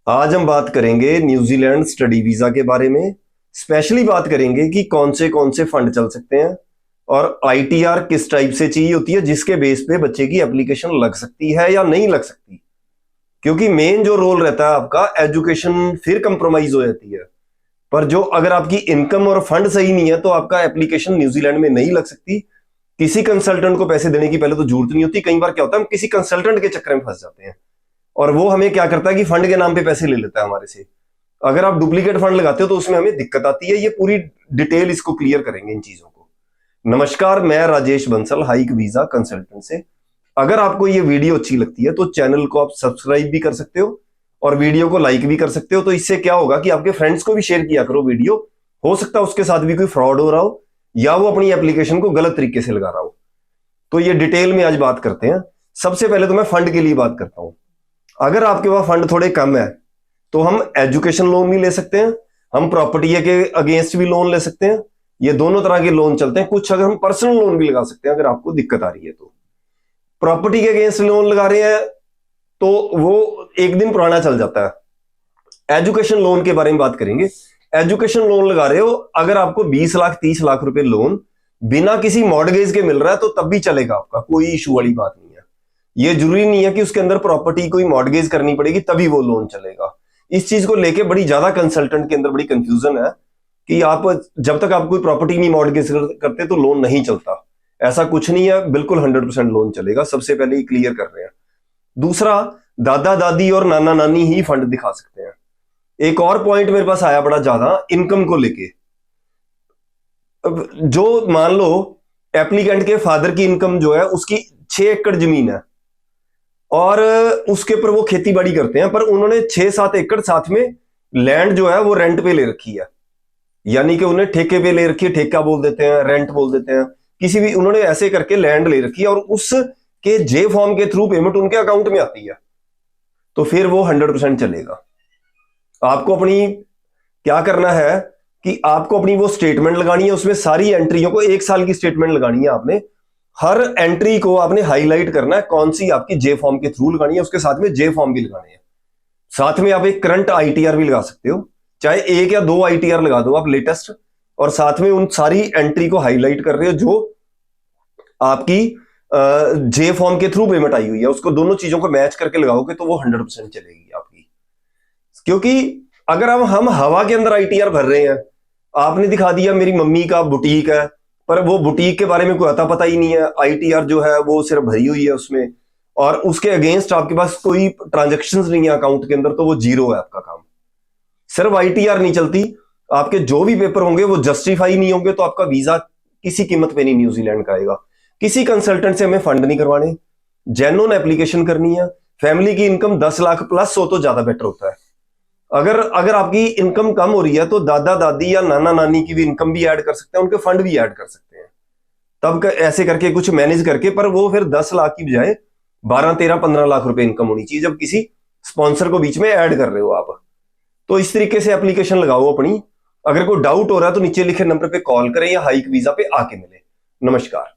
आज हम बात करेंगे न्यूजीलैंड स्टडी वीजा के बारे में। स्पेशली बात करेंगे कि कौन से फंड चल सकते हैं और आईटीआर किस टाइप से चाहिए होती है जिसके बेस पे बच्चे की एप्लीकेशन लग सकती है या नहीं लग सकती। क्योंकि मेन जो रोल रहता है आपका एजुकेशन फिर कंप्रोमाइज हो जाती है। पर जो अगर आपकी इनकम और फंड सही नहीं है तो आपका एप्लीकेशन न्यूजीलैंड में नहीं लग सकती। किसी कंसल्टेंट को पैसे देने की पहले तो जरूरत नहीं होती। कई बार क्या होता है हम किसी कंसल्टेंट के चक्कर में फंस जाते हैं और वो हमें क्या करता है कि फंड के नाम पे पैसे ले लेता है हमारे से। अगर आप डुप्लीकेट फंड लगाते हो तो उसमें हमें दिक्कत आती है। ये पूरी डिटेल इसको क्लियर करेंगे इन चीजों को। नमस्कार, मैं Rajesh Bansal, hike visa consultant से। अगर आपको ये वीडियो अच्छी लगती है तो चैनल को आप सब्सक्राइब भी कर सकते हो और वीडियो को लाइक भी कर सकते हो। तो इससे क्या होगा कि आपके फ्रेंड्स को भी शेयर किया करो वीडियो। हो सकता है उसके साथ भी कोई फ्रॉड हो रहा हो या वो अपनी एप्लीकेशन को गलत तरीके से लगा रहा हो। तो ये डिटेल में आज बात करते हैं। सबसे पहले तो मैं फंड के लिए बात करता हूं। अगर आपके पास फंड थोड़े कम है तो हम एजुकेशन लोन भी ले सकते हैं, हम प्रॉपर्टी के अगेंस्ट भी लोन ले सकते हैं। ये दोनों तरह के लोन चलते हैं। कुछ अगर हम पर्सनल लोन भी लगा सकते हैं अगर आपको दिक्कत आ रही है तो। प्रॉपर्टी के अगेंस्ट लोन लगा रहे हैं तो वो एक दिन पुराना चल जाता है। एजुकेशन लोन के बारे में बात करेंगे। एजुकेशन लोन लगा रहे हो, अगर आपको 20 लाख 30 लाख रुपए लोन बिना किसी मॉर्गेज के मिल रहा है तो तब भी चलेगा, आपका कोई इशू वाली बात नहीं है। ये जरूरी नहीं है कि उसके अंदर प्रॉपर्टी कोई मॉर्गेज करनी पड़ेगी तभी वो लोन चलेगा। इस चीज को लेके बड़ी ज्यादा कंसल्टेंट के अंदर बड़ी कंफ्यूजन है कि आप जब तक आप कोई प्रॉपर्टी नहीं मॉर्गेज करते तो लोन नहीं चलता। ऐसा कुछ नहीं है, बिल्कुल 100% लोन चलेगा। सबसे पहले ही क्लियर कर रहे हैं। दूसरा, दादा दादी और नाना नानी ही फंड दिखा सकते हैं। एक और पॉइंट मेरे पास आया बड़ा ज्यादा इनकम को लेके। अब जो मान लो एप्लीकेंट के फादर की इनकम जो है उसकी 6 एकड़ जमीन है और उसके ऊपर वो खेती बाड़ी करते हैं, पर उन्होंने 6-7 एकड़ साथ में लैंड जो है वो रेंट पे ले रखी है। यानी कि उन्हें ठेके पे ले रखी है, ठेका बोल देते हैं, रेंट बोल देते हैं। किसी भी उन्होंने ऐसे करके लैंड ले रखी है और उसके जे फॉर्म के थ्रू पेमेंट उनके अकाउंट में आती है तो फिर वो 100% चलेगा। आपको अपनी क्या करना है कि आपको अपनी वो स्टेटमेंट लगानी है, उसमें सारी एंट्रियों को 1 साल की स्टेटमेंट लगानी है। आपने हर एंट्री को आपने हाईलाइट करना है कौन सी आपकी जे फॉर्म के थ्रू लगानी है, उसके साथ में जे फॉर्म भी लगाने हैं। साथ में आप एक करंट आईटीआर भी लगा सकते हो, चाहे 1 या 2 आईटीआर लगा दो आप लेटेस्ट, और साथ में उन सारी एंट्री को हाईलाइट कर रहे हो जो आपकी जे फॉर्म के थ्रू पेमेंट आई हुई है। उसको दोनों चीजों को मैच करके लगाओगे तो वो 100% चलेगी आपकी। क्योंकि अगर हम हवा के अंदर आईटीआर भर रहे हैं, आपने दिखा दिया मेरी मम्मी का बुटीक है, पर वो बुटीक के बारे में कोई अता पता ही नहीं है, आईटीआर जो है वो सिर्फ भरी हुई है उसमें, और उसके अगेंस्ट आपके पास कोई ट्रांजेक्शन्स नहीं है अकाउंट के अंदर, तो वो जीरो है आपका काम। सिर्फ आईटीआर नहीं चलती, आपके जो भी पेपर होंगे वो जस्टिफाई नहीं होंगे तो आपका वीजा किसी कीमत पे नहीं न्यूजीलैंड का आएगा। किसी कंसल्टेंट से हमें फंड नहीं करवाने, जेन्युइन एप्लीकेशन करनी है। फैमिली की इनकम 10 लाख प्लस हो तो ज्यादा बेटर होता है। अगर अगर आपकी इनकम कम हो रही है तो दादा दादी या नाना नानी की भी इनकम भी ऐड कर सकते हैं, उनके फंड भी ऐड कर सकते हैं। तब ऐसे करके कुछ मैनेज करके, पर वो फिर 10 लाख की बजाय 12, 13, 15 लाख रुपए इनकम होनी चाहिए जब किसी स्पॉन्सर को बीच में ऐड कर रहे हो आप। तो इस तरीके से एप्लीकेशन लगाओ अपनी। अगर कोई डाउट हो रहा है तो नीचे लिखे नंबर पे कॉल करें या हाइक वीजा पे आके मिले। नमस्कार।